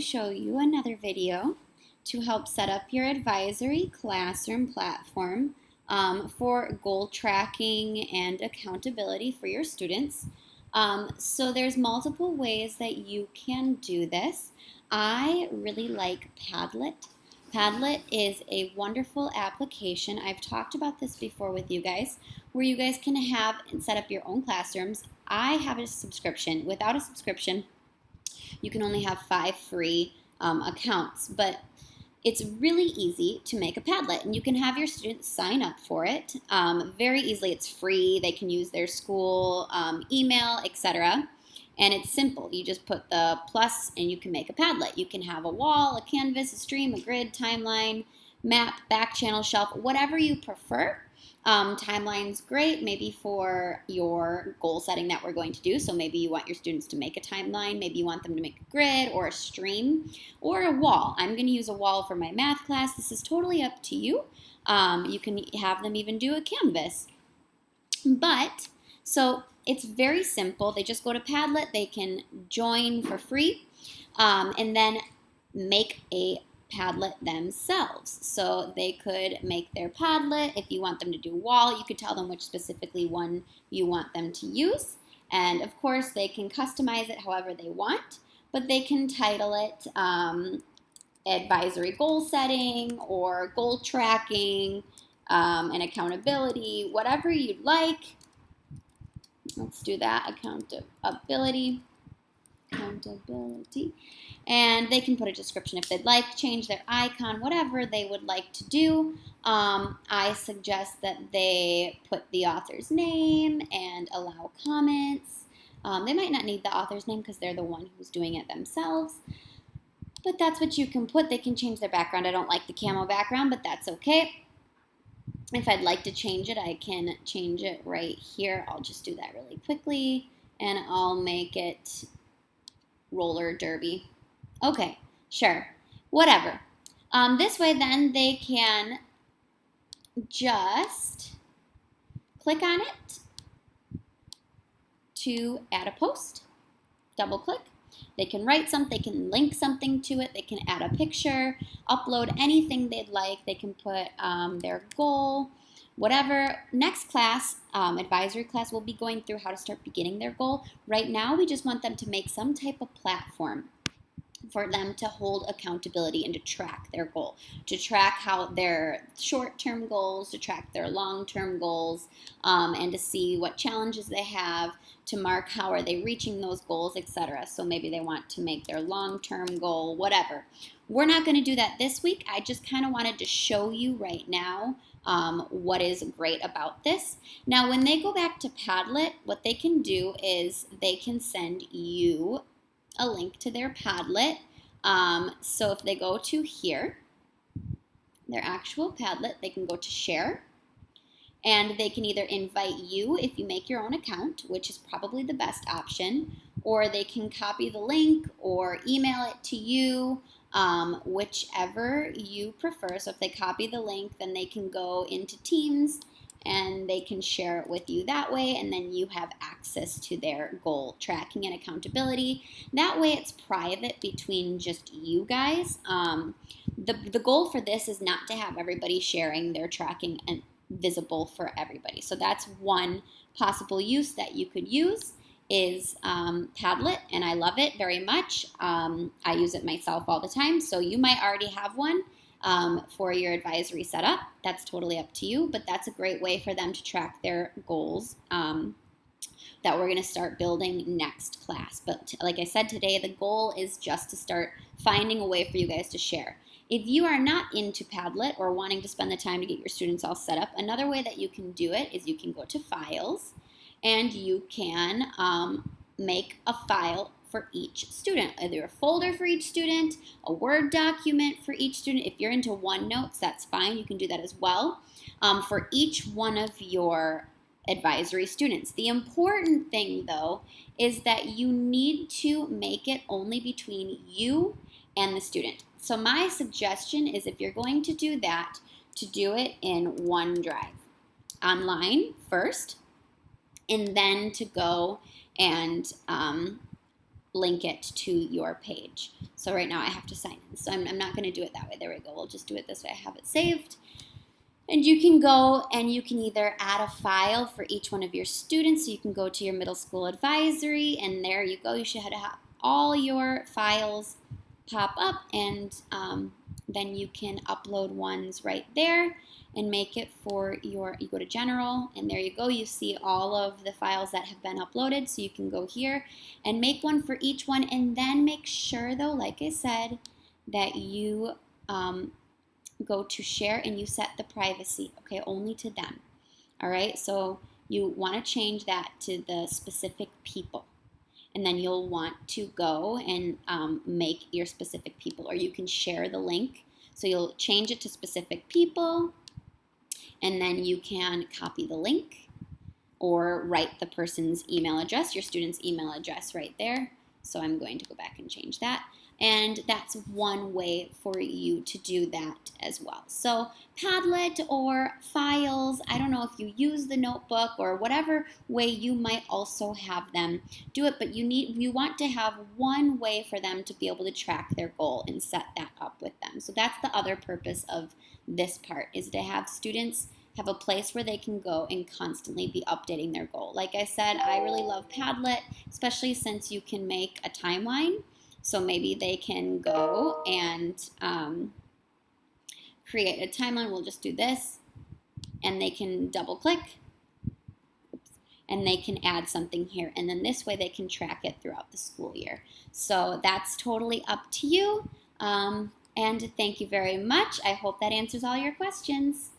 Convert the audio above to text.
show you another video to help set up your advisory classroom platform for goal tracking and accountability for your students. So there's multiple ways that you can do this. I really like Padlet. Padlet is a wonderful application. I've talked about this before with you guys, where you guys can have and set up your own classrooms. I have a subscription. Without a subscription, you can only have 5 free accounts, but it's really easy to make a Padlet, and you can have your students sign up for it very easily. It's free. They can use their school email, etc. And it's simple. You just put the plus and you can make a Padlet. You can have a wall, a canvas, a stream, a grid, timeline, map, back channel, shelf, whatever you prefer. Timeline's great, maybe for your goal setting that we're going to do. So maybe you want your students to make a timeline, maybe you want them to make a grid or a stream or a wall. I'm going to use a wall for my math class. This is totally up to you. You can have them even do a canvas. So it's very simple. They just go to Padlet, they can join for free, and then make a Padlet themselves. So they could make their Padlet. If you want them to do wall, you could tell them which specifically one you want them to use. And of course, they can customize it however they want, but they can title it advisory goal setting or goal tracking and accountability, whatever you'd like. Let's do that, accountability. And they can put a description if they'd like, change their icon, whatever they would like to do. I suggest that they put the author's name and allow comments. They might not need the author's name because they're the one who's doing it themselves, but that's what you can put. They can change their background. I don't like the camo background, but that's okay. If I'd like to change it, I can change it right here. I'll just do that really quickly, and I'll make it roller derby. Okay, sure, whatever. This way then they can just click on it to add a post, double click. They can write something, they can link something to it, they can add a picture, upload anything they'd like, they can put their goal, whatever. Next class, advisory class, we'll be going through how to start beginning their goal. Right now, we just want them to make some type of platform for them to hold accountability and to track their goal, to track how their short-term goals, to track their long-term goals, and to see what challenges they have, to mark how are they reaching those goals, etc. So maybe they want to make their long-term goal, whatever. We're not going to do that this week. I just kind of wanted to show you right now what is great about this. Now, when they go back to Padlet, what they can do is they can send you a link to their Padlet. So if they go to here, their actual Padlet, they can go to share, and they can either invite you if you make your own account, which is probably the best option, or they can copy the link or email it to you, whichever you prefer. So if they copy the link, then they can go into Teams and they can share it with you that way, and then you have access to their goal tracking and accountability. That way it's private between just you guys. The goal for this is not to have everybody sharing their tracking and visible for everybody. So that's one possible use that you could use is Padlet, and I love it very much. I use it myself all the time, so you might already have one for your advisory setup. That's totally up to you, but that's a great way for them to track their goals that we're going to start building next class. But like I said today, the goal is just to start finding a way for you guys to share. If you are not into Padlet or wanting to spend the time to get your students all set up, another way that you can do it is you can go to Files, and you can make a file for each student, either a folder for each student, a Word document for each student. If you're into OneNotes, that's fine. You can do that as well for each one of your advisory students. The important thing, though, is that you need to make it only between you and the student. So my suggestion is, if you're going to do that, to do it in OneDrive online first, and then to go and link it to your page. So right now I have to sign in. So I'm not going to do it that way. There we go. We'll just do it this way. I have it saved. And you can go and you can either add a file for each one of your students. So you can go to your middle school advisory, and there you go. You should have all your files pop up, and then you can upload ones right there and make it for you go to general, and there you go. You see all of the files that have been uploaded. So you can go here and make one for each one, and then make sure though, like I said, that you go to share and you set the privacy, okay, only to them. All right, so you want to change that to the specific people, and then you'll want to go and make your specific people, or you can share the link. So you'll change it to specific people, and then you can copy the link or write the person's email address, your student's email address right there. So I'm going to go back and change that. And that's one way for you to do that as well. So Padlet or files, I don't know if you use the notebook or whatever way you might also have them do it, but you want to have one way for them to be able to track their goal and set that up with them. So that's the other purpose of this part, is to have students have a place where they can go and constantly be updating their goal. Like I said, I really love Padlet, especially since you can make a timeline. So maybe they can go and create a timeline. We'll just do this, and they can double click, and they can add something here. And then this way they can track it throughout the school year. So that's totally up to you. And thank you very much. I hope that answers all your questions.